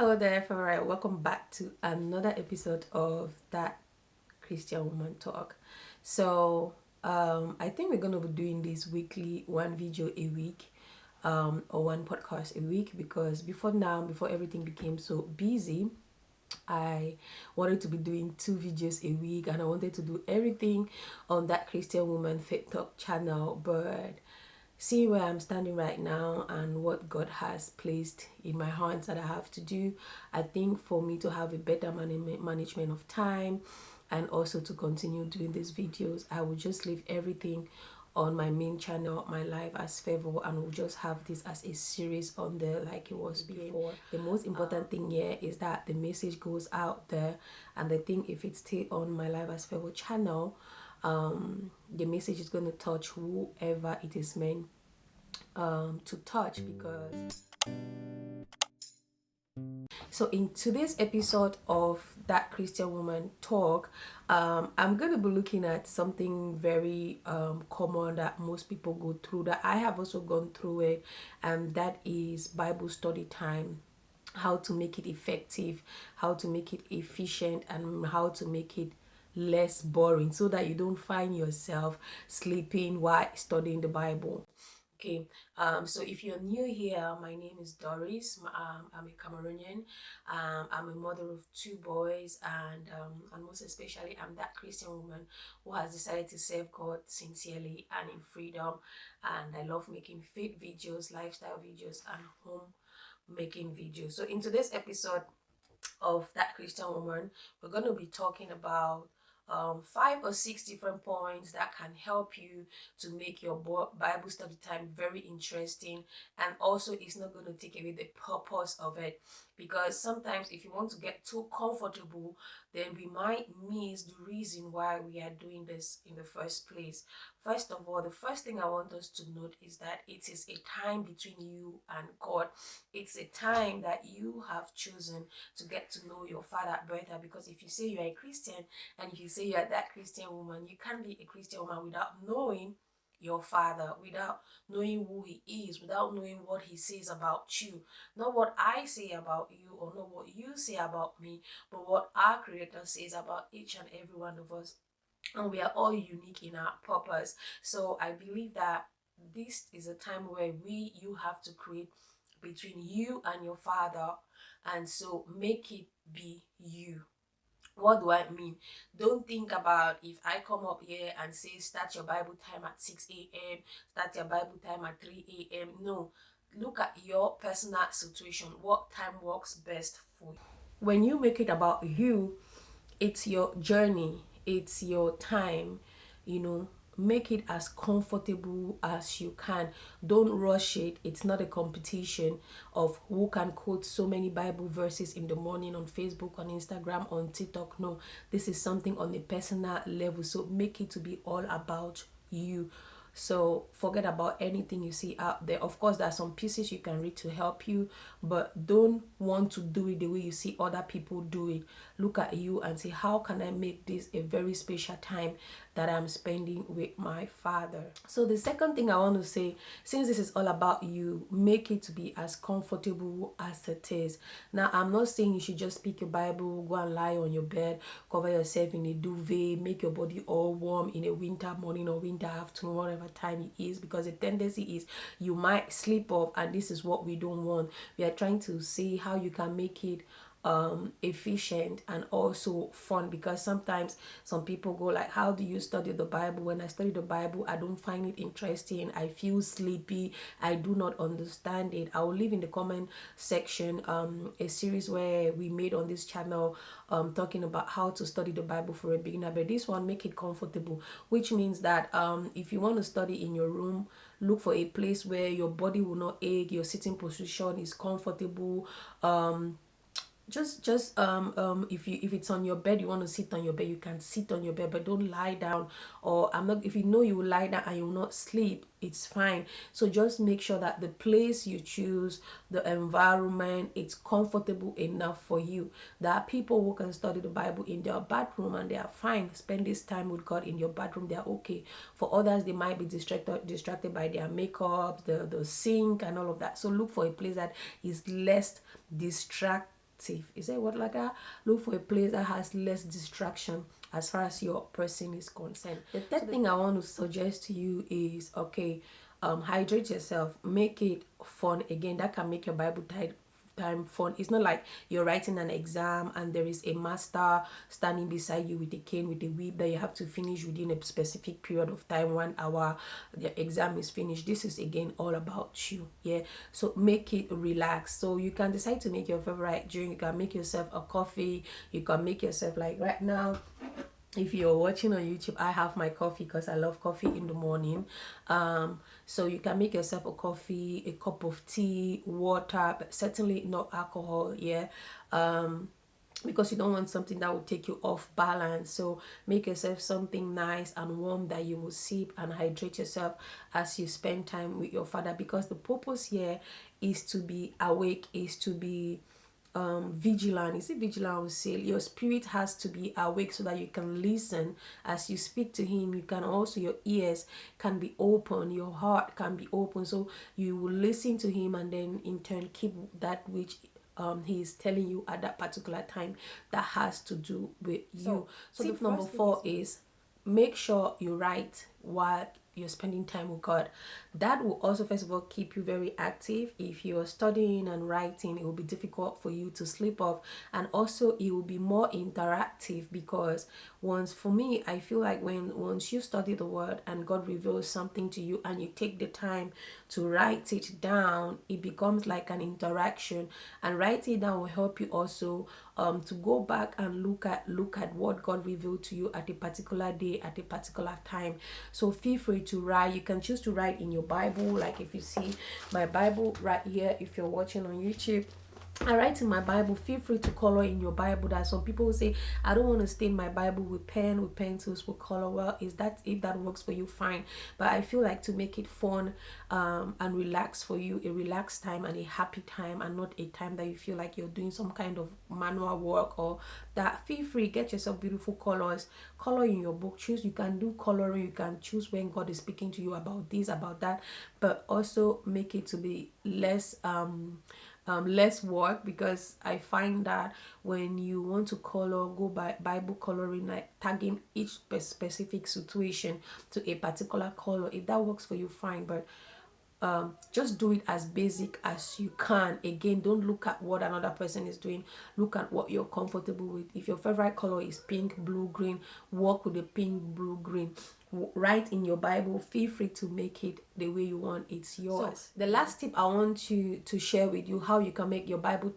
Hello there, everyone. Welcome back to another episode of That Christian Woman Talk. I think we're going to be doing this weekly, one video a week, or one podcast a week, because before everything became so busy, I wanted to be doing 2 videos a week, and I wanted to do everything on That Christian Woman Faith Talk channel. But seeing where I'm standing right now and what God has placed in my hands that I have to do, I think for me to have a better management of time and also to continue doing these videos, I will just leave everything on my main channel, My Life as Favor, and we'll just have this as a series on there like it was before. The most important thing here is that the message goes out there, and I think if it's still on My Life as Favor channel, the message is going to touch whoever it is meant to touch. Because so in today's episode of That Christian Woman Talk, I'm going to be looking at something very common that most people go through, that I have also gone through it, and that is Bible study time. How to make it effective, how to make it efficient, and how to make it less boring so that you don't find yourself sleeping while studying the Bible. Okay, so if you're new here, my name is Doris. I'm a Cameroonian. I'm a mother of 2 boys, and most especially, I'm that Christian woman who has decided to serve God sincerely and in freedom. And I love making faith videos, lifestyle videos, and home making videos. So in today's episode of That Christian Woman, we're going to be talking about 5 or 6 different points that can help you to make your Bible study time very interesting, and also it's not going to take away the purpose of it, because sometimes if you want to get too comfortable, then we might miss the reason why we are doing this in the first place. First of all, the first thing I want us to note is that it is a time between you and God. It's a time that you have chosen to get to know your Father better, because if you say you are a Christian and if you say you are that Christian woman, you can't be a Christian woman without knowing your Father, without knowing who He is, without knowing what He says about you. Not what I say about you or not what you say about me, but what our Creator says about each and every one of us. And we are all unique in our purpose. So I believe that this is a time where you have to create between you and your Father, and so make it be you. What do I mean? Don't think about, if I come up here and say start your Bible time at 6 a.m, start your Bible time at 3 a.m. No, look at your personal situation. What time works best for you? When you make it about you, it's your journey, it's your time, make it as comfortable as you can. Don't rush it. It's not a competition of who can quote so many Bible verses in the morning on Facebook, on Instagram, on TikTok. No, this is something on a personal level, so make it to be all about you. So forget about anything you see out there. Of course, there are some pieces you can read to help you, but don't want to do it the way you see other people do it. Look at you and say, how can I make this a very special time that I'm spending with my Father? So the second thing I want to say, since this is all about you, make it to be as comfortable as it is. Now, I'm not saying you should just pick your Bible, go and lie on your bed, cover yourself in a duvet, make your body all warm in a winter morning or winter afternoon, whatever time it is, because the tendency is you might sleep off, and this is what we don't want. We are trying to see how you can make it efficient and also fun, because sometimes some people go like, how do you study the Bible? When I study the Bible, I don't find it interesting, I feel sleepy, I do not understand it. I will leave in the comment section a series where we made on this channel talking about how to study the Bible for a beginner, but this one, make it comfortable, which means that if you want to study in your room, look for a place where your body will not ache, your sitting position is comfortable. If it's on your bed, you want to sit on your bed, you can sit on your bed, but don't lie down. Or if you know you will lie down and you will not sleep, it's fine. So just make sure that the place you choose, the environment, it's comfortable enough for you. There are people who can study the Bible in their bathroom and they are fine. Spend this time with God in your bathroom, they are okay. For others, they might be distracted by their makeup, the sink and all of that. So look for a place that is less distracting active. Is that what like that? Look for a place that has less distraction as far as your person is concerned. The third thing I want to suggest to you is, okay, hydrate yourself, make it fun. Again, that can make your Bible time fun. It's not like you're writing an exam and there is a master standing beside you with a cane, with a whip, that you have to finish within a specific period of time, 1 hour, the exam is finished. This is again all about you. Yeah, so make it relaxed. So you can decide to make your favorite drink. You can make yourself a coffee, you can make yourself, like right now, if you're watching on YouTube, I have my coffee because I love coffee in the morning. So you can make yourself a coffee, a cup of tea, water, but certainly not alcohol. Yeah. Because you don't want something that will take you off balance. So make yourself something nice and warm that you will sip, and hydrate yourself as you spend time with your Father, because the purpose here is to be awake, is to be vigilant. Is it vigilant? I would say your spirit has to be awake so that you can listen as you speak to him. You can also, your ears can be open, your heart can be open, so you will listen to him, and then in turn keep that which he is telling you at that particular time that has to do with you. So tip number 4 is make sure you write while you're spending time with God. That will also, first of all, keep you very active. If you're studying and writing, it will be difficult for you to slip off, and also it will be more interactive, because for me, I feel like once you study the word and God reveals something to you and you take the time to write it down, it becomes like an interaction, and writing it down will help you also to go back and look at what God revealed to you at a particular day, at a particular time. So feel free to write. You can choose to write in your Bible, like if you see my Bible right here, if you're watching on YouTube, I write in my Bible. Feel free to color in your Bible. That some people will say, I don't want to stain my Bible with pen, with pencils, with color. Well, if that works for you, fine. But I feel like to make it fun and relax for you, a relaxed time and a happy time, and not a time that you feel like you're doing some kind of manual work or that. Feel free, get yourself beautiful colors, color in your book. Choose, you can do coloring, you can choose when God is speaking to you about this, about that, but also make it to be less less work, because I find that when you want to color, go by Bible coloring, like tagging each specific situation to a particular color. If that works for you, fine, but just do it as basic as you can. Again, don't look at what another person is doing, look at what you're comfortable with. If your favorite color is pink, blue, green, work with the pink, blue, green. Write in your Bible. Feel free to make it the way you want. It's yours. So the last tip I want to share with you, how you can make your Bible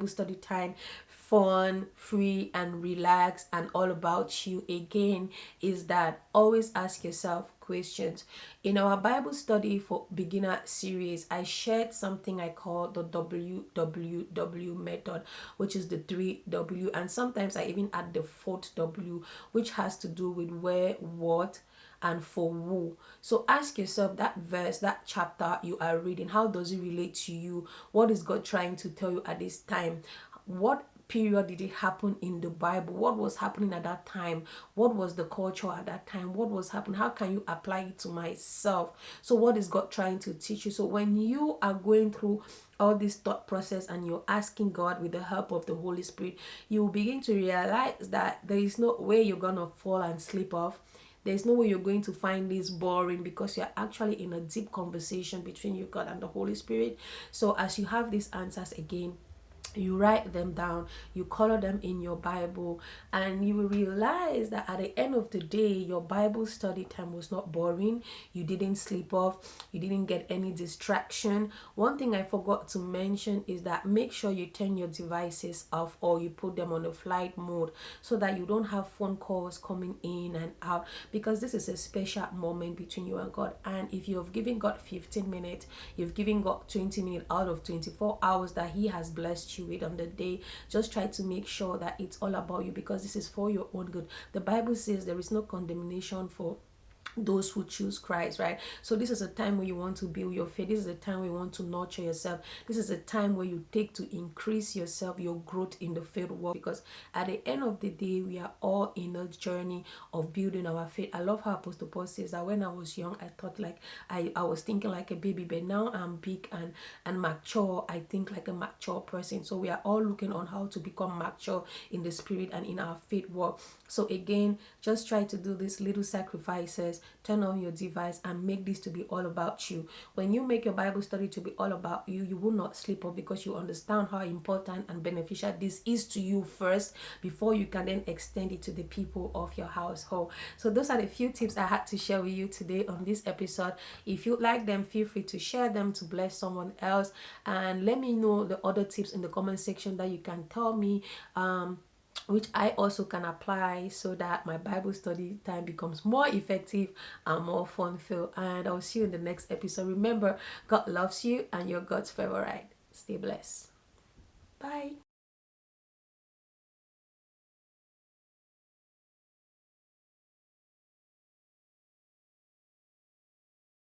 study time fun, free, and relaxed, and all about you, again, is that always ask yourself questions. In our Bible study for beginner series, I shared something I call the WWW method, which is the 3W, and sometimes I even add the 4th W, which has to do with where, what, and for who. So ask yourself, that verse, that chapter you are reading, how does it relate to you? What is God trying to tell you at this time? What period did it happen in the Bible? What was happening at that time? What was the culture at that time? What was happening? How can you apply it to myself? So what is God trying to teach you? So when you are going through all this thought process and you're asking God with the help of the Holy Spirit, you will begin to realize that there is no way you're gonna fall and slip off. There's no way you're going to find this boring, because you're actually in a deep conversation between you, God, and the Holy Spirit. So as you have these answers, again, you write them down, you color them in your Bible, and you will realize that at the end of the day, your Bible study time was not boring. You didn't sleep off, you didn't get any distraction. One thing I forgot to mention is that make sure you turn your devices off, or you put them on a flight mode, so that you don't have phone calls coming in and out, because this is a special moment between you and God. And if you have given God 15 minutes, you've given God 20 minutes out of 24 hours that He has blessed you with on the day, just try to make sure that it's all about you, because this is for your own good. The Bible says there is no condemnation for those who choose Christ, right? So this is a time where you want to build your faith. This is a time where you want to nurture yourself. This is a time where you take to increase yourself, your growth in the faith world, because at the end of the day, we are all in a journey of building our faith. I love how Apostle Paul says that when I was young, I thought like I was thinking like a baby, but now I'm big and mature. I think like a mature person. So we are all looking on how to become mature in the spirit and in our faith walk. So again, just try to do these little sacrifices. Turn on your device and make this to be all about you. When you make your Bible study to be all about you, you will not sleep up, because you understand how important and beneficial this is to you first, before you can then extend it to the people of your household. So those are the few tips I had to share with you today on this episode. If you like them, feel free to share them to bless someone else, and let me know the other tips in the comment section that you can tell me, which I also can apply, so that my Bible study time becomes more effective and more fun filled. And I'll see you in the next episode. Remember, God loves you and you're God's favorite. Stay blessed. Bye.